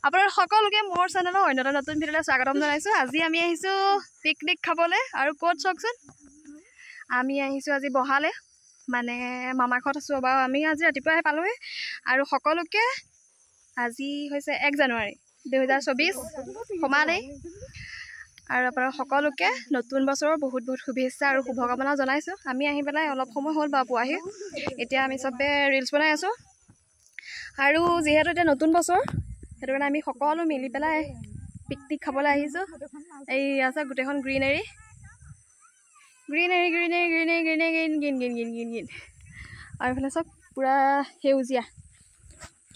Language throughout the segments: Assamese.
আপোনাৰ সকলোকে মোৰ চেনেলৰ অন্য এটা নতুন ভিডিঅ'লৈ স্বাগতম জনাইছোঁ। আজি আমি আহিছোঁ পিকনিক খাবলৈ। আৰু ক'ত চাওকচোন, আমি আহিছোঁ আজি বহালে, মানে মামা ঘৰত আছোঁ বাৰু। আমি আজি ৰাতিপুৱাই পালোঁহি। আৰু সকলোকে আজি হৈছে 1 জানুৱাৰী 2024 সমানেই। আৰু আপোনাৰ সকলোকে নতুন বছৰৰ বহুত বহুত শুভেচ্ছা আৰু শুভকামনা জনাইছোঁ। আমি আহি পেলাই অলপ সময় হ'ল বাৰু পোৱাহি। এতিয়া আমি চবে ৰিলচ বনাই আছোঁ। আৰু যিহেতু এতিয়া নতুন বছৰ, সেইটো কাৰণে আমি সকলো মিলি পেলাই পিকনিক খাবলৈ আহিছোঁ। এই আছে গোটেইখন greenery greenery greenery greenery greenery green green green green green green. আৰু এইফালে চব পূৰা সেউজীয়া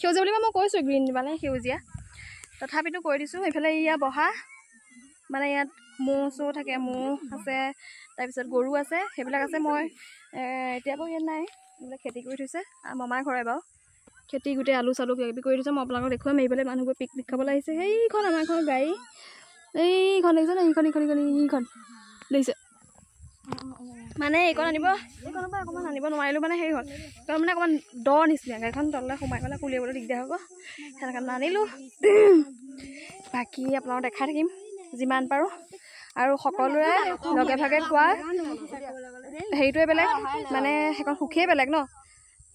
সেউজীয়া বুলি মই কৈছোঁ, গ্ৰীণ মানে সেউজীয়া। তথাপিতো কৈ দিছোঁ, এইফালে ইয়া বহা মানে ইয়াত মৌ চৌ থাকে, মৌ আছে, তাৰপিছত গৰু আছে, সেইবিলাক আছে। মই এতিয়া বাৰু ইয়াত নাই, এইবিলাক খেতি কৰি থৈছে মামাৰ ঘৰে বাৰু। খেতি গোটেই আলু চালু কিবা কিবি কৰি দিছে। মই আপোনালোকক দেখুৱাম। এইফালে মানুহবোৰ পিকনিক খাবলৈ আহিছে। সেইখন আমাৰ ঘৰৰ গাড়ী, এইখন দেখিছে নে? এইখন দেখিছে মানে এইখন আনিব, এইখনৰ পৰা অকণমান আনিব নোৱাৰিলোঁ, মানে হেৰি হ'ল, কাৰণ মানে অকণমান দ নিচিনা গাড়ীখন তললৈ সোমাই গ'লে উলিয়াবলৈ দিগদাৰ হ'ব, সেইকাৰণে নানিলোঁ। বাকী আপোনালোকক দেখাই থাকিম যিমান পাৰোঁ। আৰু সকলোৰে লগে ভাগে খোৱা হেৰিটোৱে বেলেগ, মানে সেইখন সুখেই বেলেগ ন।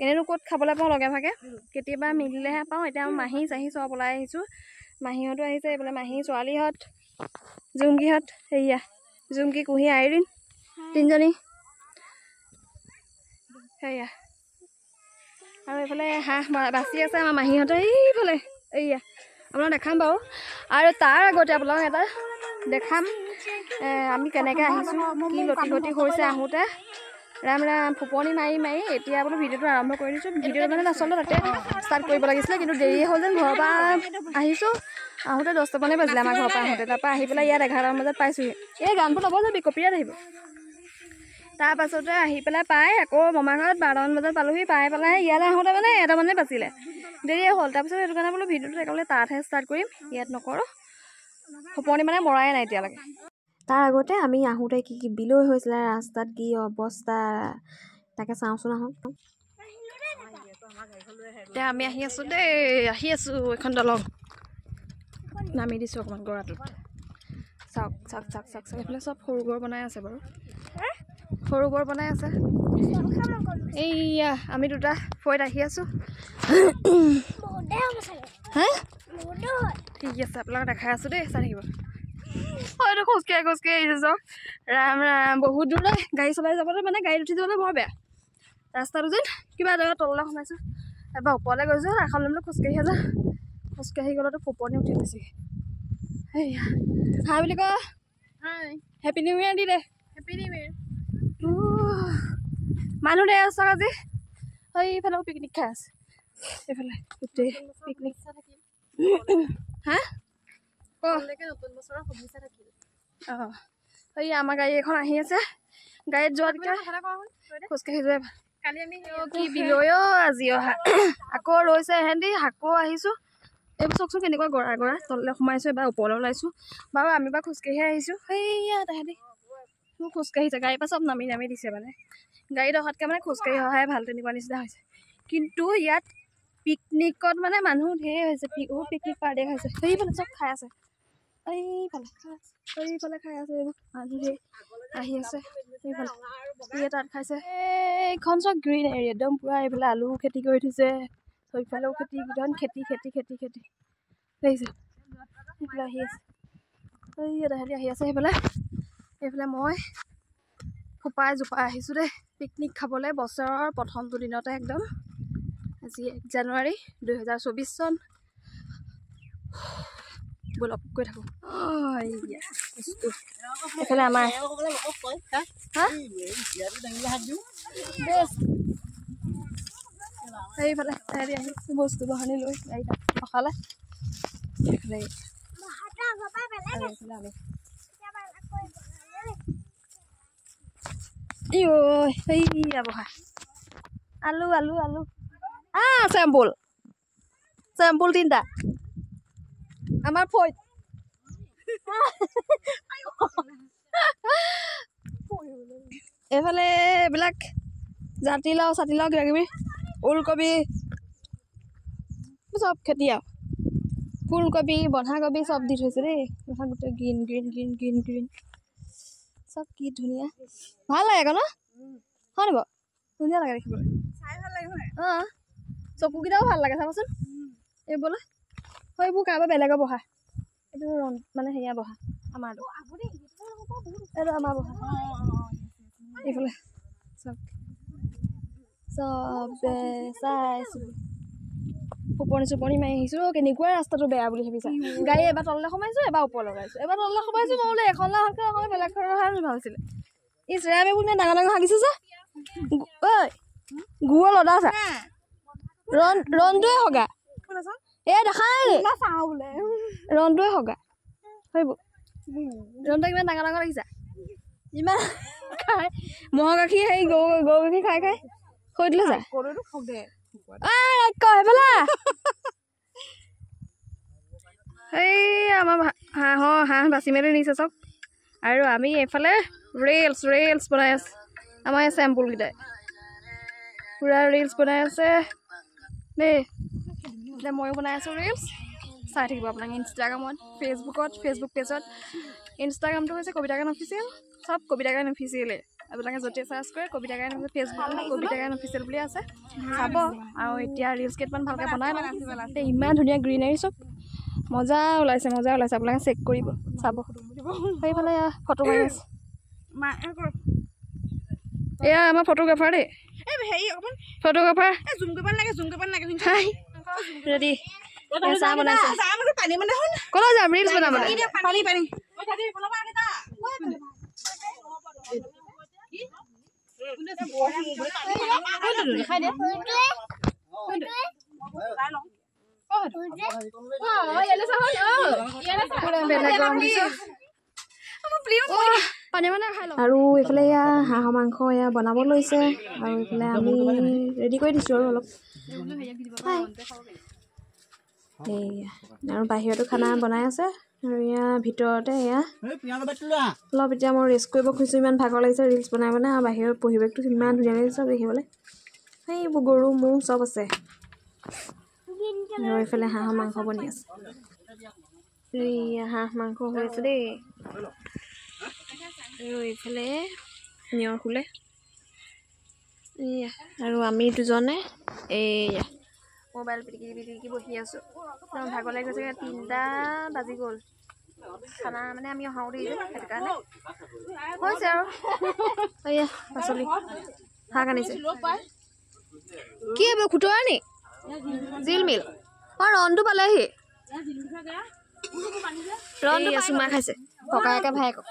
এনেনো ক'ত খাবলৈ পাওঁ লগে ভাগে, কেতিয়াবা মিলিলেহে পাওঁ। এতিয়া মাহী চাহী চব ওলাই আহিছোঁ। মাহীহঁতো আহিছে, এইফালে মাহী ছোৱালীহঁত, জুমকিহঁত, সেয়া জুমকি, কুঁহি, আইৰিন, তিনিজনী সেয়া। আৰু এইফালে হাঁহ বাচি আছে আমাৰ মাহীহঁতে এইফালে। এইয়া আপোনাক দেখাম বাৰু। আৰু তাৰ আগতে আপোনাক এটা দেখাম আমি কেনেকৈ আহিছোঁ, কি লতি ঘটি হৈছে আহোঁতে। ৰাম ৰাম ফুপনি মাৰি মাৰি এতিয়া বোলো ভিডিঅ'টো আৰম্ভ কৰি দিছোঁ। ভিডিঅ'টো মানে আচলতে তাতে ষ্টাৰ্ট কৰিব লাগিছিলে, কিন্তু দেৰিয়ে হ'ল যেন। ঘৰৰ পৰা আহিছোঁ, আহোঁতে 10টা মানে বাজিলে আমাৰ ঘৰৰ পৰা আহোঁতে। তাৰপৰা আহি পেলাই ইয়াত 11টামান বজাত পাইছোঁহি। এই গানটো ল'ব যাবি, কপিৰাইট আহিব। তাৰপাছতে আহি পেলাই পাই আকৌ মামাৰ ঘৰত 12টামান বজাত পালোঁহি। পাই পেলাই ইয়ালৈ আহোঁতে মানে 1টা মানে বাজিলে, দেৰিয়ে হ'ল। তাৰপিছত সেইটো কাৰণে বোলো ভিডিঅ'টো একেবাৰে তাতহে ষ্টাৰ্ট কৰিম, ইয়াত নকৰোঁ। ফুপনি মানে মৰাই নাই এতিয়ালৈকে। তাৰ আগতে আমি আহোঁতে কি কি বিলৈ হৈছিলে, ৰাস্তাত কি অৱস্থা, তাকে চাওঁচোন আহোঁ। এতিয়া আমি আহি আছোঁ দেই, আহি আছোঁ। এখন দলং নামি দিছোঁ অকণমান গৰাটোত। চাওক চাওক চাওক চাওক চাওক, এইফালে চব সৰু ঘৰ বনাই আছে বাৰু, সৰু ঘৰ বনাই আছে। এইয়া আমি দুটা ফৈত আহি আছোঁ। হা ঠিক আছে, আপোনালোকক দেখাই আছোঁ দেই, চাই থাকিব। হয়তো খোজকাঢ়ি খোজকাঢ়ি আহিছোঁ চাওক। ৰাম ৰাম বহুত দূৰ নাই, গাড়ী চলাই যাবলৈ মানে গাড়ীত উঠি যাবলৈ বৰ বেয়া ৰাস্তাটো যেন। কিবা জেগা তললৈ সোমাইছোঁ, এবাৰ ওপৰলৈ গৈছোঁ, এখন লৈ খোজকাঢ়ি যাওঁ। খোজকাঢ়ি গ'লেতো ফুপনি উঠি গৈছেগৈ। সেয়া হাই বুলি কয়, happy new year the day. Happy new year. মানুহ ধেৰ আছে আজি। এইফালেও পিকনিক খাই আছে, এইফালে গোটেই পিকনিক। হা অঁ এই আমাৰ গাড়ী এখন আহি আছে, গাড়ীত যোৱাতকৈ খোজকাঢ়ি যোৱাই ভাল। কালি আমি কি বিলৈ আজি অহা আকৌ ৰৈছে এহেঁতি, আকৌ আহিছোঁ। এইবোৰ চাওকচোন কেনেকুৱা গৰা গৰা, তললৈ সোমাইছোঁ, এবাৰ ওপৰলৈ ওলাইছোঁ বাৰু। আমি বাৰু খোজকাঢ়ি আহিছোঁ। সেইয়া তাহাঁতি মোৰ খোজকাঢ়িছে, গাড়ীৰ পৰা চব নামি নামি দিছে। মানে গাড়ীত অহাতকৈ মানে খোজকাঢ়ি অহাই ভাল, তেনেকুৱা নিচিনা হৈছে। কিন্তু ইয়াত পিকনিকত মানে মানুহ ধেৰ হৈছে, বহুত পিকনিক পাৰ্টি খাইছে। সেইফালে চব খাই আছে, এইফালে খাই আছে। এইবোৰ মানুহ ধেৰ আহি আছে, এইফালে ইয়ে তাত খাইছে। এইখন চব গ্ৰীণ এৰিয়া একদম পূৰা। এইফালে আলু খেতি কৰি থৈছে, সেইফালেও খেতি, গোটেইখন খেতি খেতি খেতি খেতি দেখিছে। সেইফালে আহি আছে, এই তাহাঁতি আহি আছে সেইফালে। এইফালে মই ফুপাই জোপাই আহিছোঁ দেই পিকনিক খাবলৈ, বছৰৰ প্ৰথমটো দিনতে একদম। আজি 1 জানুৱাৰী 2024 চন। বলক গৈ থাকোঁ। এইফালে আমাৰ এইফালে হেৰি আহি বস্তু বাহানি লৈ গাড়ীত ৰখালে। এইফালে সেইয়া বহা আলু আলু আলু চেম্পুল চেম্পুল 3টা আমাৰ ফৈত। এইফালে এইবিলাক জাতিলাও চাতিলাও কিবা কিবি, ওলকবি চব খেতি আৰু ফুলকবি বন্ধাকবি চব দি থৈছে দেই গোটেই green green green green green চব কি ধুনীয়া ভাল লাগে আকৌ ন হয় নি বাৰু ধুনীয়া লাগে দেখিবলৈ অঁ চকুকেইটাও ভাল লাগে চাবচোন এইবোৰলৈ হয় এইবোৰ কাৰোবাৰ বেলেগৰ বহা এইটো মানে সেয়া বহা আমাৰটো এইটো আমাৰ বহা এইফালে চব চব চাইছোঁ চুপনি মাৰি আহিছোঁ কেনেকুৱা ৰাস্তাটো বেয়া বুলি ভাবিছা গাড়ী এবাৰ তললৈ সোমাইছোঁ এবাৰ ওপৰ লগাইছোঁ এবাৰ তললৈ সোমাইছোঁ মই বোলে এখন লাখতকৈ অকণমান বেলেগ ধৰণৰ ভাল আছিলে এই চেৰামে বোলে ডাঙৰ ডাঙৰ হাগিছোঁ যে ঐ গুৰ লদা চা ৰনটোৱে হগা এই দেখা নাই ৰনটোৱে হগা হয়ব ৰনটো কিমান ডাঙৰ ডাঙৰ দেখিছা ইমান খাই ম'হৰ গাখীৰ সেই গৰু গাখীৰ খাই খাই থৈ দিলে যায় এই আমাৰ হাঁহ বাচি মেলি নিছে চব আৰু আমি এইফালে ৰিলছ বনাই আছো আমাৰ এই চেম্পুলকেইটাই পুৰা ৰিলছ বনাই আছে দেই এতিয়া ময়ো বনাই আছোঁ ৰিলছ চাই থাকিব আপোনাক ইনষ্টাগ্ৰামত ফেচবুক পেজত ইনষ্টাগ্ৰামটো হৈছে কবিতা গায়ন অফিচিয়েল চব কবিতা গায়ন অফিচিয়েলে আপোনালোকে য'তে চাৰ্চ কৰে কবিতা গায়ন ফেচবুকত কবিতা গায়ন অফিচিয়েল বুলি আছে চাব আৰু এতিয়া ৰিলছ কেইটামান ভালকৈ বনাই লওঁ ইমান ধুনীয়া গ্ৰীনাৰী চব মজা ওলাইছে আপোনালোকে চেক কৰিব চাব সেইফালে ফটো মাৰি আছে এয়া আমাৰ ফটোগ্ৰাফাৰ দেই ফটোগ্ৰাফাৰ ৰেডি চাহ বনাইছে ক'লৈ যাম ৰিলছ বনাবলৈ আৰু এইফালে এয়া হাঁহৰ মাংস এয়া বনাব লৈছে আৰু এইফালে আমি ৰেডি কৰি দিছোঁ আৰু অলপ আৰু বাহিৰতো খানা বনাই আছে আৰু এয়া ভিতৰতে এয়া অলপ এতিয়া মই ৰেষ্ট কৰিব খুজিছোঁ ইমান ভাগৰ লাগিছে ৰিলছ বনাই আৰু বাহিৰৰ পৰিৱেশটো ইমান ধুনীয়া লাগিছে চব দেখিবলৈ সেইবোৰ গৰু ম'হ চব আছে আৰু এইফালে হাঁহৰ মাংস বনি আছে হাঁহ মাংস হৈ আছে দেই আৰু এইফালে নিয়ৰ শুলে এয়া আৰু আমি দুজনে এয়া মোবাইল পিটিকি বহি আছোঁ ভাগৰ লাগি গৈছে 3টা বাজি গ'ল খানা মানে আমি অহাও দেই সেইটো কাৰণে হৈছে আৰু এয়া পাচলি শাক আনিছে কি হ'ব খুতৰা নি জিল মিল অঁ ৰনটো পালেহি ৰনটো চুমা খাইছে ককায়েকে ভায়েকক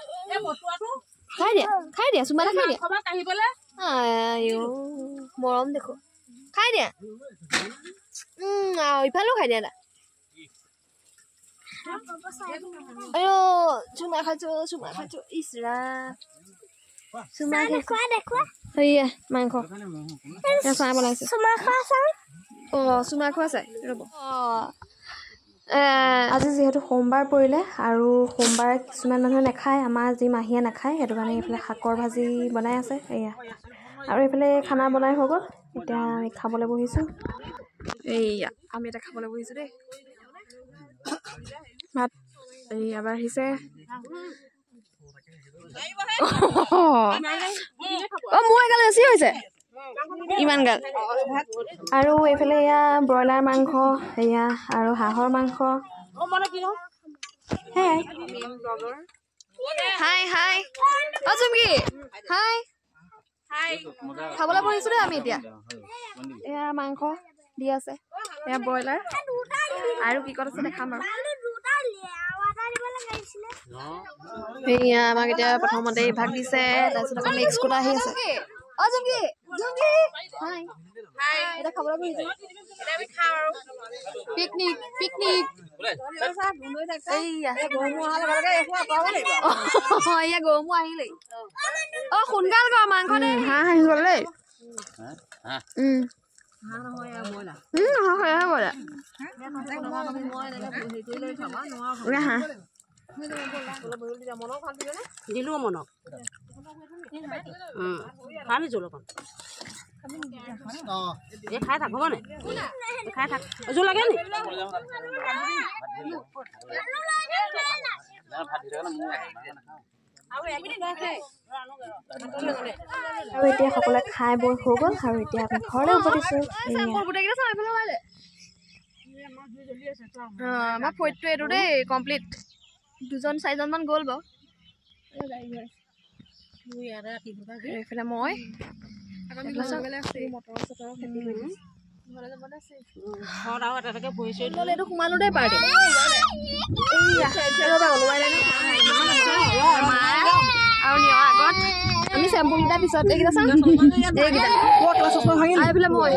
খাই দিয়া চুমা খাই দিয়া মৰম দেখো খাই দিয়া ইফালেও খাই দিয়া চুমা খাইছো ইচৰা চুমা সেয়া মাংস চাহ বনাইছে চুমা খোৱা চাই ৰ'ব আজি যিহেতু সোমবাৰ পৰিলে আৰু সোমবাৰে কিছুমান মানুহে নাখায় আমাৰ যি মাহীয়ে নাখায় সেইটো কাৰণে এইফালে শাকৰ ভাজি বনাই আছে এয়া আৰু এইফালে খানা বনাই হৈ গ'ল এতিয়া আমি খাবলৈ বহিছোঁ এইয়া আমি এটা খাবলৈ বহিছোঁ দেই ভাত এবাৰ আহিছে মোৰ এগাল বেছি হৈছে ইমান গাল আৰু এইফালে এয়া ব্ৰইলাৰ মাংস এয়া আৰু হাঁহৰ মাংস হাই চুমকি হাই খাবলৈ বহিছোঁ দেই আমি এতিয়া এয়া মাংস দি আছে এয়া ব্ৰইলাৰ আৰু কি ক'ত আছে দেখাম আৰু এয়া আমাক এতিয়া প্ৰথমতে ভাগ দিছে তাৰপিছত আকৌ নেক্সট কোটা আহি আছে পিকনিক গৰমো আহিলেই সোনকাল কৰ মাংস হাঁহ আহি গ'ল দেই দিলো মনক খালি জোল অকণ খাই থাক হ'ব নে খাই থাক জোল লাগে নি আৰু এতিয়া সকলোৱে খাই বৈ হৈ গ'ল আৰু এতিয়া আমি ঘৰলৈ উভতিছোঁ। আমাৰ ফইটটো এইটো দেই কমপ্লিট 2-4জনমান গ'ল বাৰু। এইফালে মই সোমালো দেই পাৰ্টি আৰু নিয়াৰ আগত আমি চেম্পুলকেইটা পিছত এইকেইটা চাম এইফালে মই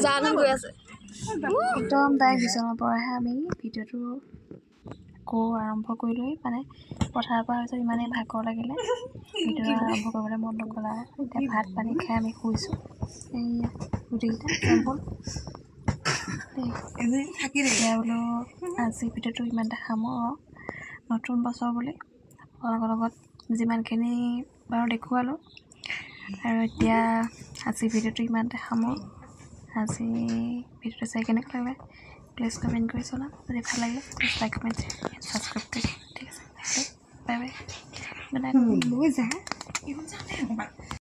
জানো গৈ আছে একদম তাই বিচনাৰ পৰাহে আমি ভিডিঅ'টো আকৌ আৰম্ভ কৰিলোঁ। মানে পথাৰৰ পৰা হৈছে ইমানেই ভাগৰ লাগিলে ভিডিঅ'টো আৰম্ভ কৰিবলৈ মন নগ'ল আৰু এতিয়া ভাত পানী খাই আমি শুইছোঁ। এইয়া গোটেইকেইটা চেম্পুল এতিয়া বোলো আজি ভিডিঅ'টো ইমানটা সামৰো। নতুন বছৰ বুলি আপোনালোকৰ লগত যিমানখিনি বাৰু দেখুৱালোঁ আৰু এতিয়া আজি ভিডিঅ'টো ইমানটা সামৰো। আজি ভিডিঅ'টো চাই কেনেকৈ লাগিলে প্লিজ কমেণ্ট কৰি জনাম। যদি ভাল লাগিলে প্লিজ লাইক কমেণ্ট ছাবস্ক্ৰাইব কৰি ঠিক আছে বাই বাই।